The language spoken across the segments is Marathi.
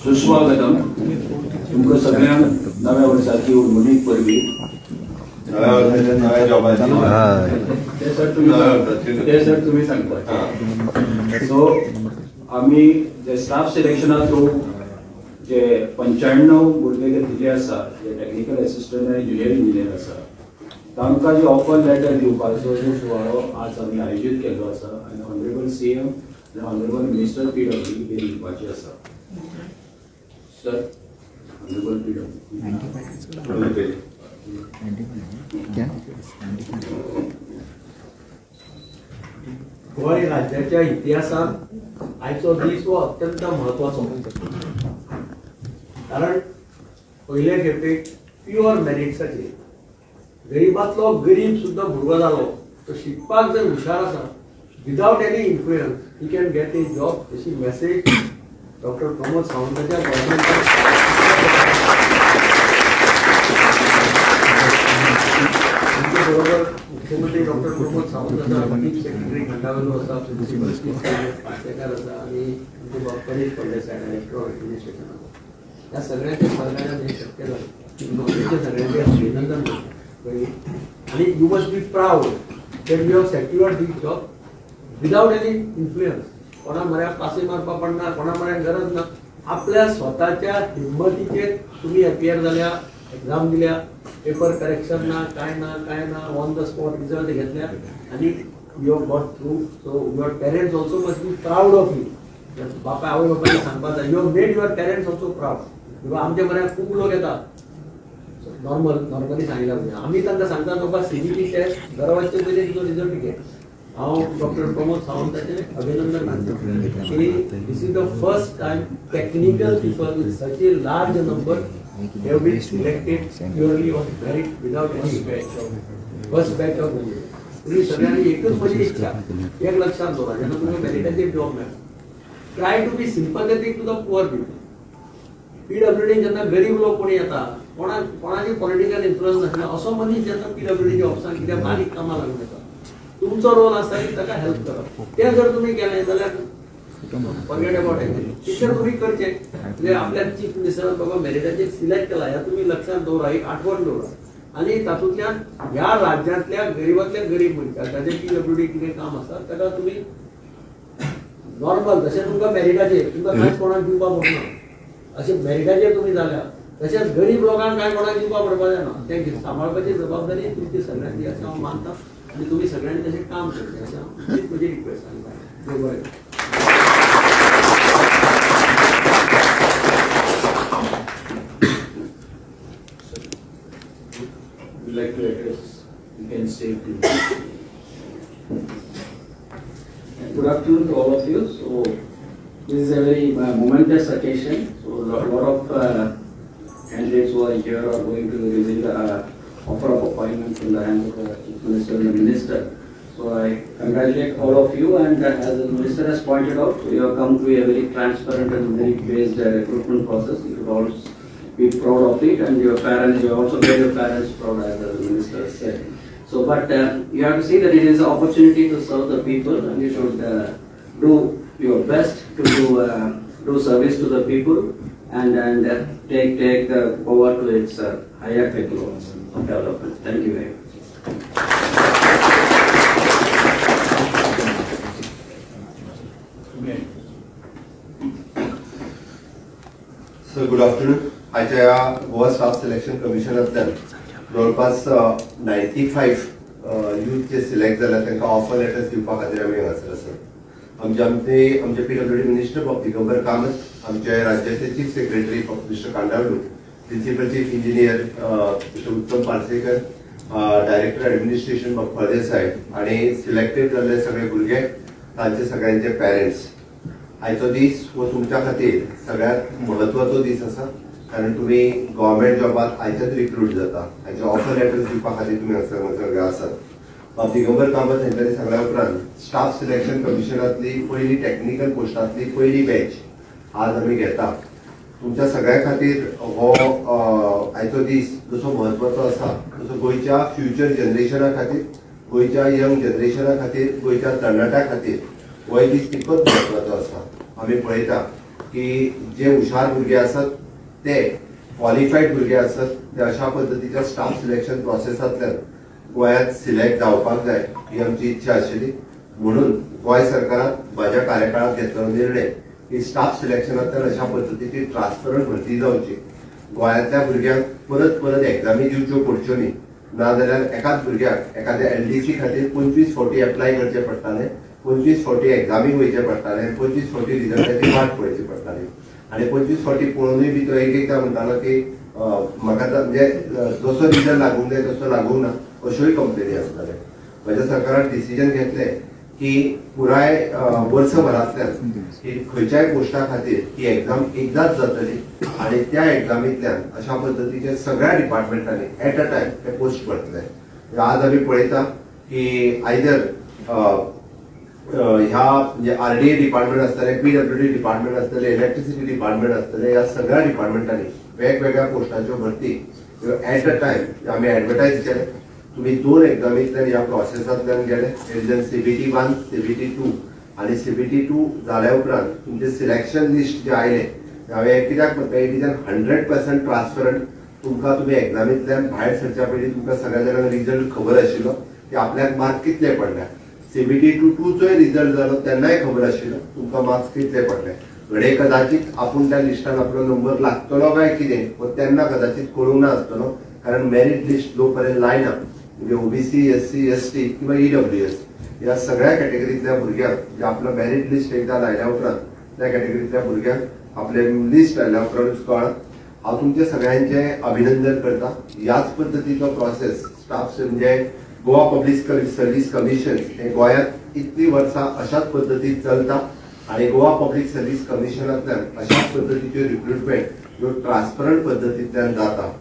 सुस्वागतम तुमकां सगळ्यांक नव्या वर्साची उर्मिणीक परबी. ते सर तुम्ही सांगता. सो आम्ही जे स्टाफ सिलेक्शना थ्रू जे 95 भुरगे घेतिल्ले आसा, जे टेक्निकल असिस्टंट आनी ज्युनियर इंजिनियर आसा, तांकां जे ऑफर लेटर दिवपाचो जो सुवाळो आज आमी आयोजीत केल्लो आसा आनी ऑनरेबल सीएम आनी ऑनरेबल मिनिस्टर PW हे दिवपाचे आसा. Sir, honourable PW. गोंय राज्याच्या इतिहासात आयचो दीस हो अत्यंत महत्वाचो. कारण पयले खेपेक प्युअर मेरिट्साचेर गरीबातलो गरीब सुद्धा भुरगो जालो तो शिकपाक जर हुशार आसा, without any influence he can get A job. अशी मेसेज डॉक्टर प्रमोद सावंताच्या गव्हर्नमेंटान बरोबर मुख्यमंत्री डॉक्टर प्रमोद सावंत आसा, चीफ सेक्रेटरी खंडावेलो आसा, प्रिन्सिपल पार्सेकार आसा आणि Paresh Phaldesai director of administration आसा. या सगळ्यांच्या सहकार्यान हे शक्य जालें. नोकरीचे सगळ्यांचे अभिनंदन आणि you must be proud that you have secured this job without any influence. कोणा म्हऱ्याक पासे मारपा पडना, कोणा म्हऱ्याक गरज ना. आपल्या स्वताच्या हिम्मतीचेर तुम्ही अपियर जाल्या, एक्झाम दिल्या, पेपर करेक्शन ना, काय ना, ऑन द स्पॉट रिझल्ट घेतल्या आणि you have got through. So your parents also must be proud of you. बापा आवय बापायक सांगपाक जाय, you have made your parents also proud. किंवा आमच्या म्हऱ्याक खूब लोक येतात नॉर्मली सांगितलं म्हणजे आम्ही त्यांना सांगता बाबा CBT टेस्ट घरा वचचे पयलीं तुजो रिझल्ट घे. हांव डॉक्टर प्रमोद सावंताचे अभिनंदन मानता की this is the first time technical people with such a large number have been selected purely on merit without any first batch of them. तुम्ही सगळ्यांनी एकच माझी इच्छा एक लक्षात ठेवा, जेव्हा तुम्ही मेरिटाचे जॉब मिळेल, try to be sympathetic to the poor people. PWD जेन्ना गरीब लोक कोणी येतात, कोणाची पॉलिटिकल इन्फ्लुएन्स नासना असो मनीस जेन्ना PWD ऑफिसान कित्याक बारीक कामां लागून येता, तुमचो रोल आसा की ताका हेल्प करप. ते जर तुम्ही केलें जाल्यार फॉरगेट अबाउट एवरीथिंग. टिचर तुम्ही करचे म्हणजे आपल्या चीफ मिनिस्टर बाबा मेरिटाचे सिलेक्ट केला, ह्या तुम्ही लक्षात दवरा, एक आठवण दवरा. आणि तातूंतल्यान ह्या राज्यांतल्या गरीबातल्या गरीब मनशाक ताचे PWD कितें काम आसा ताका तुम्ही नॉर्मल जशें तुमकां मेरिटाचेर तुमकां कांयच कोणाक दिवपाक पडना, अशें मेरिटाचेर तुम्ही जाल्या तशेंच गरीब लोकांक कांय कोणाक दिवपाक पडपाक जायना. तें सांबाळपाची जबाबदारी तुमची सगळ्यांची अशें हांव मानता आनी तुमी सगळ्यांनी तशें काम करचें अशें म्हजी रिक्वेस्ट आसा. देव बरें. Like to address, you can say Good afternoon to all of you. So this is a very momentous occasion. So a lot of candidates who are here are going to receive the offer of appointment from the hand of the Chief Minister and the Minister. So I congratulate all of you, and as the Minister has pointed out, you have come to a very transparent and merit-based recruitment process. You should all be proud of it, and your parents, you also made your parents proud, as the Minister said. So, but you have to see that it is an opportunity to serve the people, and you should do your best to do service to the people, and take over to its higher goals of development. Thank you very much. Sir, good afternoon. आजच्या या गोवा स्टाफ सिलेक्शन कमिशनांतल्यान जवळपास 95 यूथ जे सिलेक्ट जाल्यात तांकां ऑफर लेटर्स दिवपा खातीर आमी हांगासर आसा. आमचे PWD मिनिस्टर डॉ. दिगंबर कामत, आमचे राज्याचे chief secretary mister Candavelou, principal chief engineer mister Uttam Parsekar, director administration डॉ. फळदेसाय आणि सिलेक्टेड जाल्ले सगळे भुरगे तांचे सगळ्यांचे पेरेंट्स. आयचो दीस हो तुमच्या खातीर सगळ्यात म्हत्वाचो दीस आसा, कारण तुम्ही गव्हर्नमेंट जॉबात आयच्याच रिक्रूट जाता. हाचे ऑफर लेटर्स दिवपा खातीर तुम्ही सगळे आसात. दिगंबर कामत हांच्यानी सगळ्या उपरांत स्टाफ सिलेक्शन कमिशनांतली पयली टेक्निकल पोस्टांतली पयली बॅच आज आमी घेता. तुमच्या सगळ्या खातीर हो आयचो दीस जसो म्हत्वाचो आसा तसो गोंयच्या फ्युचर जनरेशना खातीर, गोंयच्या यंग जनरेशना खातीर, गोंयच्या तरणाट्या खातीर हो दीस तितकोच म्हत्वाचो आसा. आम्ही पळयता की जे हुशार भुरगे असतात ते क्वॉलिफाईड भुरगे असतात ते अशा पद्धतीच्या स्टाफ सिलेक्शन प्रोसेसांतल्यान गोंयांत सिलेक्ट जावपाक जाय ही आमची इच्छा आशिल्ली. म्हणून गोंय सरकारान माझ्या कार्यकाळात घेतलो निर्णय की स्टाफ सिलेक्शनांतल्यान अशा पद्धतीची ट्रान्सपरंट भरती जावची. गोंयांतल्या भुरग्यांक परत परत एक्झामी दिवच्यो पडच्यो न्ही. नाजाल्यार एकाच भुरग्याक एखाद्या LDC खातीर 25 फावटी एप्लाय करचे पडटाले, 25 फावटी एक्झामीक वयचे पडटाले, 25 फावटी रिजल्टाची वाट पळोवची पडटाली आनी 25 फावटी पळोवनूय बी तो एकदां म्हणटालो की म्हाका म्हणजे जसो रिजल्ट लागूंक जाय तसो लागूंक ना अश्योय कंप्लेनी आसताले. म्हज्या सरकारान डिसिजन घेतलें की पुराय वर्सभरांतल्यान ही खंयच्याय पोस्टा खातीर ही एक्झाम एकदांच जातली आनी त्या एक्झामींतल्यान अशा पद्धतीचे सगळ्या डिपार्टमेंटांनी एट अ टायम ते पोस्ट भरतले. आज आमी पळयता की आयदर ह्या म्हणजे RDA डिपार्टमेंट आसतले, PWD डिपार्टमेंट आसतले, इलेक्ट्रिसिटी डिपार्टमेंट आसतले, ह्या सगळ्या डिपार्टमेंटांनी वेगवेगळ्या पोस्टांच्यो भरती एट अ टायम आमी एडवर्टायज केले. तुम्ही 2 एक्झामींतल्यान ह्या प्रोसेसांतल्यान गेले. CBT 1, CBT 2 आनी CBT 2 जाल्या उपरांत तुमचे सिलेक्शन लिस्ट जे आयले हांवें कित्याक म्हणटा इट 100% ट्रान्सपरंट. तुमकां तुमी एक्झामींतल्यान भायर सरच्या पयलीं तुमकां सगळ्या जाणांक रिजल्ट खबर आशिल्लो की आपल्याक मार्क कितले पडले. CBT 2चोय रिजल्ट जालो तेन्नाय खबर आशिल्लो तुमकां मार्क्स कितले पडले. घडये कदाचित आपूण त्या लिस्टान आपलो नंबर लागतलो काय कितें व तेन्ना कदाचित कळूंक ना आसतलो, कारण मेरिट लिस्ट जो पर्यंत लायना म्हणजे OBC, SC, ST किंवा EWS या सगळ्या कॅटेगरीतल्या भुरग्यांक जे आपलं मेरिट लिस्ट एकदा लायल्या उपरांत त्या कॅटेगरीतल्या भुरग्यांक आपले लिस्ट लायल्या उपरांत कळना. हांव तुमचे सगळ्यांचे अभिनंदन करता. ह्याच पद्धतीचो प्रोसेस स्टाफ म्हणजे गोवा पब्लीक सर्व्हिस कमिशन हे गोंयांत इतली वर्सां अशाच पद्धतीन चलता आनी गोवा पब्लीक सर्व्हिस कमिशनांतल्यान अशाच पद्धतीच्यो रिक्रुटमेंट ह्यो ट्रान्सपरंट पद्धतींतल्यान जाता.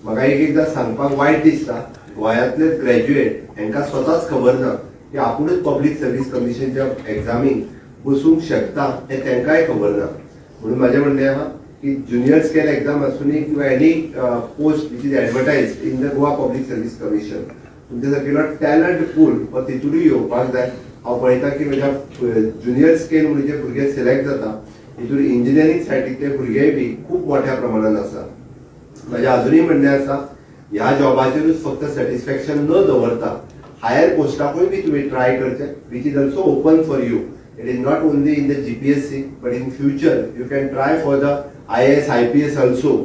म्हाका एकदां सांगपाक वायट दिसता गोंयांतले ग्रॅज्युएट हांकां स्वताच खबर ना की आपुणूच पब्लीक सर्व्हिस कमिशनच्या एक्झामीक बसूंक शकता हें तांकांय खबर ना. म्हणून म्हाजें म्हणणें आहा की ज्युनियर स्केल एक्झाम आसूनी किंवा any post which is advertise in the Goa public service commission तुमचे सारकेलो टॅलंट पूल वा तितूनय येवपाक जाय. हांव पळयता की म्हज्या ज्युनियर स्केल म्हणून जे भुरगे सिलेक्ट जाता हितून इंजिनियरींग सायडीतले भुरगेय बी खूब मोठ्या प्रमाणात आसा. म्हजें अजुनूय म्हणणें आसा ह्या जॉबाचेरूच फक्त सॅटिस्फॅक्शन न दवरता हायर पोस्टाकूय बी तुमी ट्राय करचे which is also open for you. It is not only in the GPSC but in future you can try for the IAS, IPS also.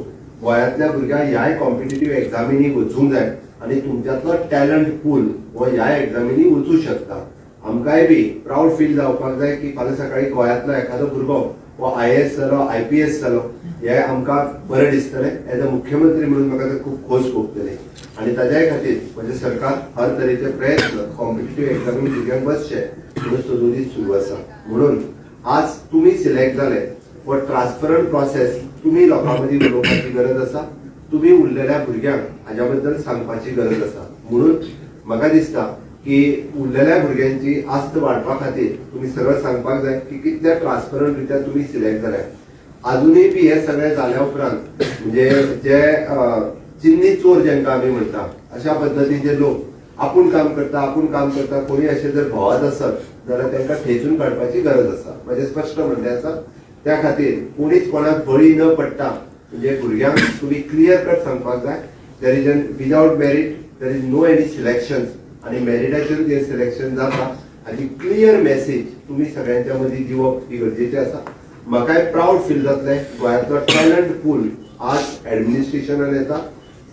गोंयांतल्या भुरग्यांक ह्याय कॉम्पिटिटीव एक्झामीनी वचूंक जाय आनी तुमच्यातलो टॅलंट पूल हो ह्या एक्झामीनी वचूंक शकता. आमकांय बी प्राऊड फील जावपाक जाय की फाल्यां सकाळी गोंयांतलो एखादो भुरगो हो IAS जालो, IPS जालो हे आमकां बरें दिसतलें. एज अ मुख्यमंत्री म्हणून म्हाका तर खूब खोस भोगतली आनी ताज्याय खातीर म्हजें सरकार हर तरेचे प्रयत्न कॉम्पिटिटीव एक्झामी भुरग्यांक बसचे म्हणून सदोदीत सुरू आसा. म्हणून आज तुमी सिलेक्ट जाले व ट्रान्सपरंट प्रोसेस तुमी लोकां मदीं उलोवपाची गरज आसा. तुमी उरलेल्या भुरग्यांक हाज्या बद्दल सांगपाची गरज आसा. म्हणून म्हाका दिसता की उरलेल्या भुरग्यांची आस्त वाडपा खातीर तुमी सरळ सांगपाक जाय की कितल्या ट्रान्सपरंट रित्या तुमी सिलेक्ट जाल्या. अजूनय बी हे सगळें जाल्या उपरांत म्हणजे जे चिन्नी चोर जेंका आमी म्हणटा अशा पद्धतीचे लोक आपूण काम करता कोणी असे जर भोंवत आसत जाल्यार तांकां थंयसून काडपाची गरज आसा. म्हजें स्पश्ट म्हणणें आसा. त्या खातीर कोणीच कोणाक बळी न पडटा म्हणजे भुरग्यांक तुमी क्लियर कट सांगपाक जाय there is without merit there is no any selection आनी मेरिटाचेर जे सिलेक्शन जाता हाची क्लियर मेसेज तुमी सगळ्यांच्या मदीं दिवप ही गरजेची आसा. म्हाकाय प्राऊड फील जातलें गोंयांतलो टॅलंट पूल आज एडमिनिस्ट्रेशनान येता.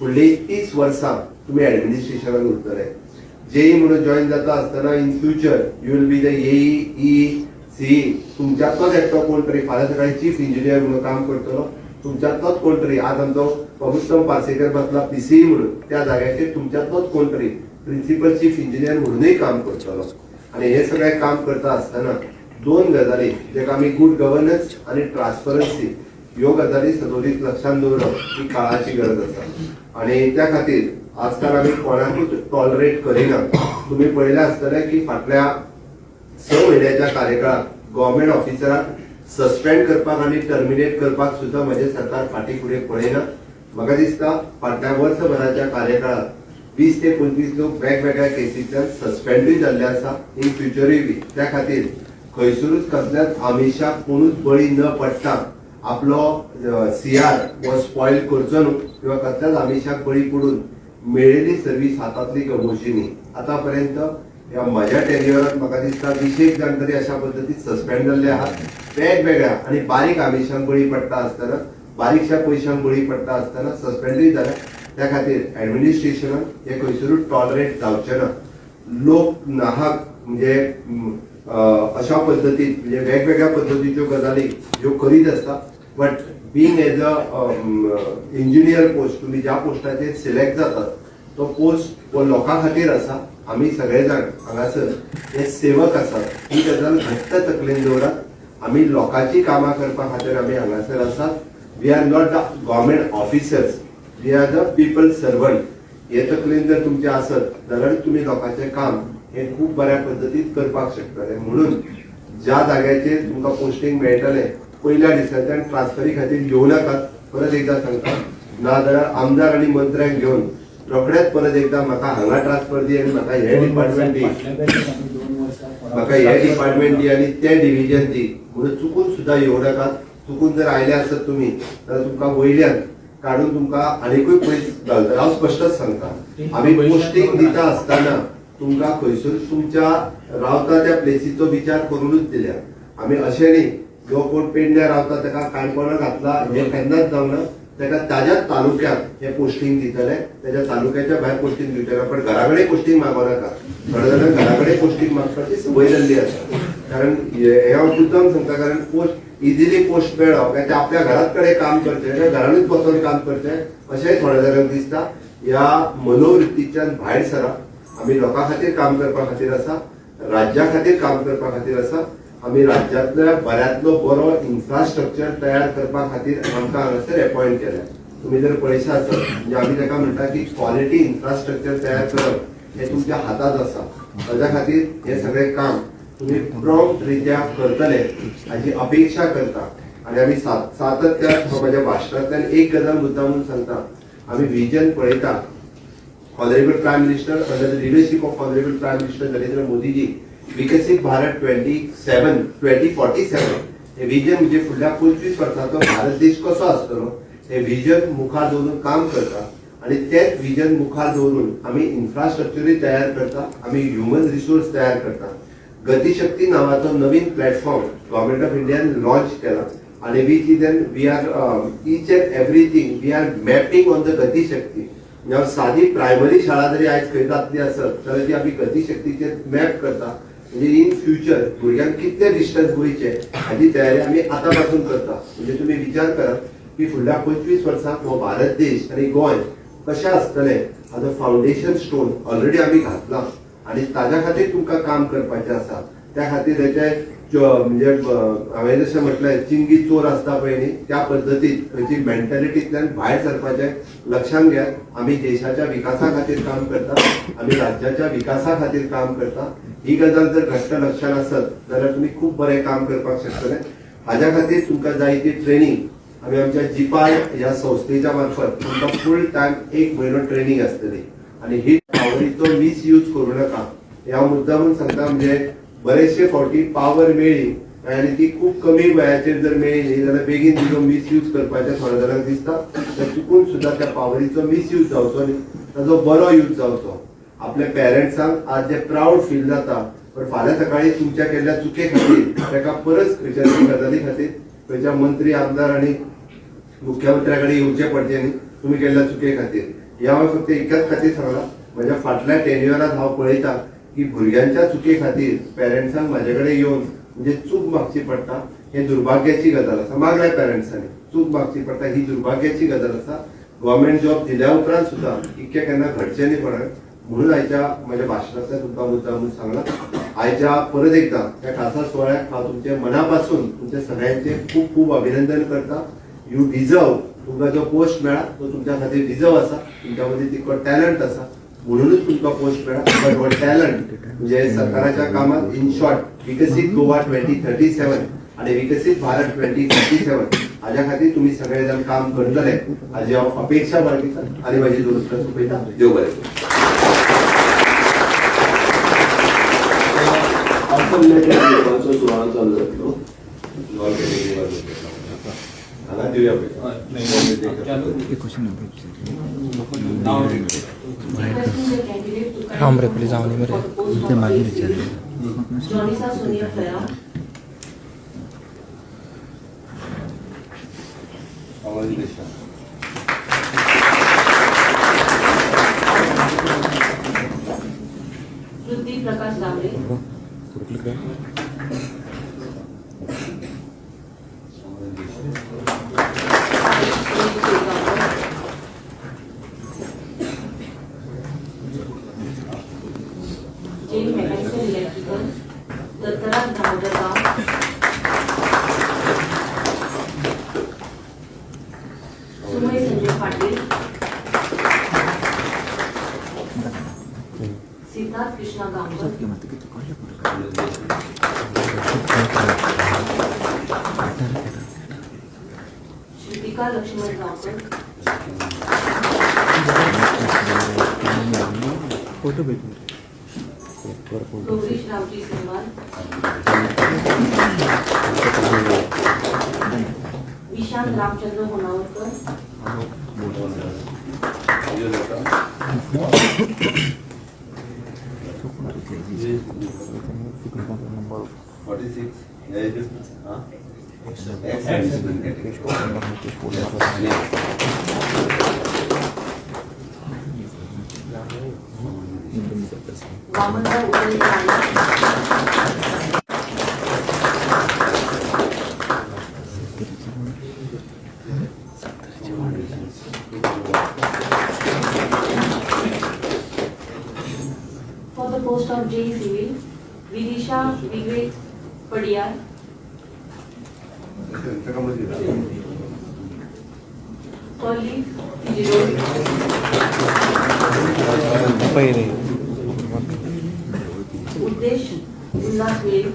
फुडलीं 30 वर्सां तुमी एडमिनिस्ट्रेशनान उरतले. JEE म्हणून जॉईन जाता आसतना in future you will be the AE, CE तुमच्यातलोच एकटो कोण तरी फाल्यां सकाळी चीफ इंजिनियर म्हणून काम करतलो. तुमच्यातलोच कोण तरी आज आमचो प्रभुत्तम पार्सेकर बसला PCE म्हणून त्या जाग्याचेर तुमच्यातलोच कोण तरी प्रिन्सिपल चीफ इंजिनियर म्हणूनय काम करतलो. आनी हे सगळें काम करता आसतना 2 गजाली जेका आमी गुड गव्हर्नन्स आनी ट्रान्सपरन्सी ह्यो गजाली सदोदीत लक्षांत दवरप ही काळाची गरज आसा. आनी त्या खातीर आजकाल आमी कोणाकूच टॉलरेट करिना. तुमी पळयलें आसतलें की फाटल्या 6 म्हयन्याच्या कार्यकाळात गव्हर्नमेंट ऑफिसराक सस्पेंड करपाक आनी टर्मिनेट करपाक सुद्धा म्हजें सरकार फाटीं फुडें पळयना. म्हाका दिसता फाटल्या वर्सभराच्या कार्यकाळात 20 ते 25 लोक वेगवेगळ्या केसींतल्यान सस्पेंडूय जाल्ले आसा इन फ्युचरूय बी. त्या खातीर खंयसरूच कसल्याच आमिशाक कोणूच बळी न पडटा आपलो सीआर हो स्पॉइल करचो न्हू किंवा कसल्याच आमिशाक बळी पडून मेळिल्ली सर्व्हिस हातांतली गमोवची न्ही. आतापर्यंत ह्या म्हज्या टेन्युअरांत म्हाका दिसता 20 जाण तरी अशा पद्दतीन सस्पेंड जाल्ले आहात वेगवेगळ्या आनी बारीक आमिशांक बळी पडटा आसतना बारीकशा पयशांक बळी पडटा आसतना सस्पेंडूय जाल्या. त्या खातीर ऍडमिनिस्ट्रेशनान हे खंयसरूच टॉलरेट जावचे ना. लोक नाहक म्हणजे अशा पद्दतीन म्हणजे वेगवेगळ्या पद्दतीच्यो गजाली ज्यो करीत आसता but being as a engineer post तुम्ही ज्या पोस्टाचेर सिलेक्ट जातात तो पोस्ट हो लोकां खातीर आसा. आमी सगळे जाण हांगासर हे सेवक आसात ही गजाल घट्ट तकलेन दवरात. आमी लोकांची कामां करपा खातीर आमी हांगासर आसात. We are not the government officers, we are the people servant. हे तकलेन जर तुमचे आसत जाल्यार तुम्ही लोकांचे काम हे खूप बऱ्या पद्दतीन करपाक शकतले. म्हणून ज्या जाग्याचेर तुमकां पोस्टिंग मेळटले पहिल्या दिसाच्यान ट्रान्सफरी खातीर येवं नाकात. परत एकदा सांगता नाजाल्यार आमदार आनी मंत्र्यांक घेवन रोखडेच परत एकदा म्हाका हांगा ट्रान्सफर दी आनी म्हाका हे डिपार्टमेंट दी म्हाका हे डिपार्टमेंट दी आनी ते डिव्हिजन दी म्हणून चुकून सुद्धा येवं नाकात. चुकून जर आयले आसत तुम्ही जाल्यार तुमकां वयल्यान काडून तुमकां आनीकूय पयस घालतले. हांव स्पश्टच सांगता आमी पोस्टिंग दिता आसतना तुमकां खंयसरूच तुमच्या रावता त्या प्लेसीचो विचार करूनच दिल्या. आमी अशें न्ही जो कोण पेडण्यां रावता ताका काणकोणा घातला हे केन्नाच जावना. ताका ताज्या तालुक्यात हे पोस्टिंग दितले, त्याच्या तालुक्याच्या भायर पोस्टिंग दिवचे ना. पण घराकडे पोस्टिंग मागो नाका. थोडे जाणांक घराकडे पोस्टिंग मागपाची संवय जाल्ली आसा. कारण हे हांव मुद्दाम सांगता कारण पोस्ट इजिली पोस्ट मेळप काय ते आपल्या घरात कडे काम करचे घरानूच बसून काम करचे अशेंय थोड्या जाणांक दिसता. ह्या मनोवृत्तीच्यान भायर सरा. आमी लोकां खातीर काम करपा खातीर आसा, राज्या खातीर काम करपा खातीर आसा. आमी राज्यांतल्या बऱ्यांतलो बरो इन्फ्रास्ट्रक्चर तयार करपा खातीर आमकां हांगासर अपॉइंट केल्या. तुम्ही जर पळयशा आसत म्हणजे आमी ताका म्हणटा की क्वॉलिटी इन्फ्रास्ट्रक्चर तयार करप हे तुमच्या हातात आसा. ताज्या खातीर हे सगळे काम तुम्ही प्रॉम्प्ट रित्या करतले हाची अपेक्षा करता. आणि आमी सातत्यान माझ्या भाशणांतल्यान एक गजाल मुद्दामून सांगता. आमी विजन पळयता. Honourable prime minister under the leadership of honourable prime minister Narendra Modi ji Viksit Bharat 2047 हे विजन म्हणजे फुडल्या 25 वर्सांचो भारत देश कसो आसतलो हे विजन मुखार दवरून काम करता. आणि तेच विजन मुखार दवरून आमी इन्फ्रास्ट्रक्चरूय तयार करता, आमी ह्युमन रिसोर्स तयार करता. गतिशक्ती नावाचो नवीन प्लॅटफॉर्म गव्हर्नमेंट ऑफ इंडियान लॉन्च केला आणि we are each and everything we are mapping on the Gati Shakti. म्हणजे साधी प्रायमरी शाळा जरी आयज खंय जातली आसत जाल्यार ती आमी गतिशक्तीचेर मॅप करता. म्हणजे इन फ्युचर भुरग्यांक कितले डिस्टन्स गोंयचे हाची तयारी आमी आतां पासून करता. म्हणजे तुम्ही विचार करात की फुडल्या 25 वर्सांक हो भारत देश आणि गोंय कशें आसतलें हाचो फावंडेशन स्टोन ऑलरेडी आमी घातला. आणि ताज्या खातीर तुमकां काम करपाचें आसा. त्या खातीर हेचे म्हणजे हांवें जशें म्हटलें चिंगी चोर आसता पळय न्ही त्या पद्दतीन खंयची मेंटॅलिटींतल्यान भायर सरपाचें लक्षांत घेयात. आमी देशाच्या विकासा खातीर काम करता, आमी राज्याच्या विकासा खातीर काम करता. ही गजाल जर घट्ट लक्षांत आसत जाल्यार तुमी खूब बरें काम करपाक शकतले. हाज्या खातीर तुमकां जाय ती ट्रेनिंग आमी आमच्या जिपाय ह्या संस्थेच्या मार्फत तुमकां फूल टायम 1 म्हयनो ट्रेनिंग आसतली. आणि ही पावरीचो मिसयूज करूं नाका हे हांव मुद्दामून सांगता. म्हणजे बरेचशे फावटी पावर मेळ्ळी आणि ती खूप कमी वयाचेर जर मेळ्ळी न्ही जाल्यार बेगीन तिचो मिसयूज करपाचें थोड्या जाणांक दिसता. तर चुकून सुद्धा त्या पावरीचो मिसयूज जावचो न्ही, ताजो बरो यूज जावचो. आपल्या पेरंट्सांक आज जे प्राऊड फील जाता पण फाल्यां सकाळी तुमच्या केल्ल्या चुके खातीर ताका परत खंयच्या तरी गजाली खातीर खंयच्या मंत्री आमदार आनी मुख्यमंत्र्या कडेन येवचें पडचें न्ही तुमी केल्ल्या चुके खातीर. हे हांवें फक्त एकाच खातीर सांगलां. म्हज्या फाटल्या टेन्युअरांत हांव पळयता की भुरग्यांच्या चुके खातीर पेरंट्सांक म्हाजे कडेन येवन म्हणजे चूक मागची पडटा. हे दुर्भाग्याची गजाल आसा. मागल्या पेरंट्सांनी चूक मागची पडटा ही दुर्भाग्याची गजाल आसा. गव्हर्मेंट जॉब दिल्या उपरांत सुद्धा इतकें केन्ना घडचें न्ही कोणाक. म्हणून आयच्या म्हज्या भाशणांतल्यान तुमकां मुद्दामून सांगलां. आयच्या परत एकदा त्या खासा सुवाळ्याक हांव तुमचे मनापासून तुमचे सगळ्यांचे खूब खूब अभिनंदन करता. You deserve. तुमकां जो पोस्ट मेळ्ळा तो तुमच्या खातीर डिजर्व आसा. तुमच्या मदीं तितको टॅलंट आसा म्हणूनच तुमकां पोस्ट मेळ्ळा. बट हो टॅलंट म्हणजे सरकाराच्या कामात इन शॉर्ट विकसित गोवा 2037 आणि विकसित भारत 2047 हाज्या खातीर तुमी सगळे जाण काम करतले हाजी हांव अपेक्षा बाळगिता आनी म्हाजी दुरुस्त सोपयता. देव बरें. रिलेटेड ग्रुपाचो सुवाळो चालू जातलो. हांगा दिवया पळय. हम रे प्लीज जाऊन मरे ते मागीर Jonisa Sonia Faya, Ruti Prakash Damre, Jane Mechanical Electrical, Dattara Damodar Rao, Sumay Sanjay Patil, Siddharth Krishna Gambar, Shrutika Lakshman Gambar, Gowrish Ravji Sinwal, Vishant Ramchandra Honavarkar, Vamanrao Udai Rana, for the post of J Civil, Vidisha Vivek Padiyar, Pearly Tijirol, पहिले Uddesh Ullas Vile,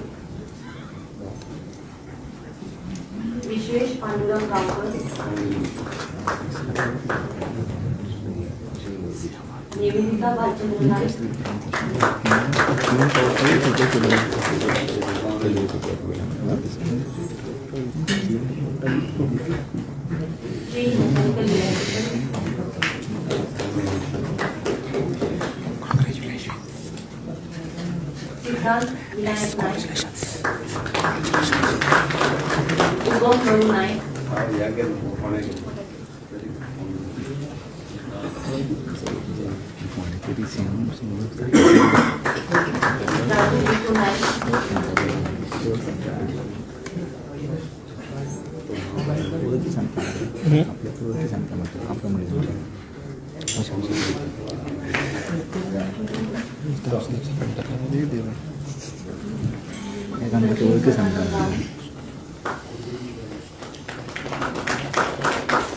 Vishwesh Pandurang Gaonkar, Nivedita Bhalchandra Naik, Jane Mechanical Electrical, Siddharth Vinayak Naik, Ugam Baru Naik, Raju Viku Naik,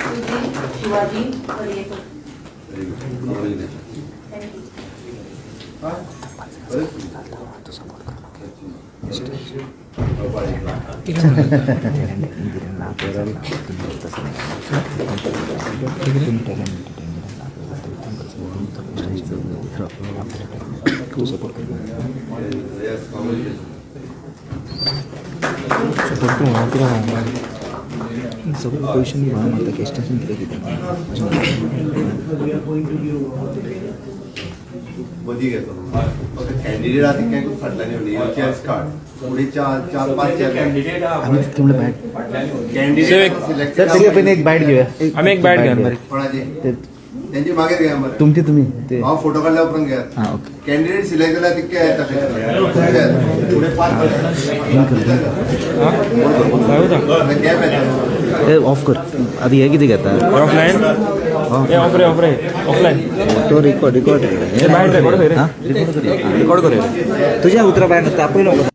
Sujit Shivaji Pariyakar. Thank you. सगळं क्वेश्चन म्हणता की एक्सटेन्शन किती किती मदीं घेतो कॅन्डिडेट आतां काय फाटल्यान येवली चॅस कार्ड फुडें चार पांच कॅन्डिडेट आम्ही तुमले बॅट कॅन्डिडेट सिलेक्ट पण एक बॅट घेऊया आम्ही एक बॅट घेऊया बरं कोणाची त्यांची मागीर घ्या मरे तुमची तुम्ही ते हांव फोटो काडल्या उपरांत घेयात हां ओके कॅन्डिडेट सिलेक्ट जाल्यार तितके येता फुडें पांच गॅप येता ते ऑफ कर आधी हे किती घेता ऑफलाईन ऑफलाईन तो रिकॉर्ड रेकॉर्ड करूया तुझ्या उतरा बॅट तापय नको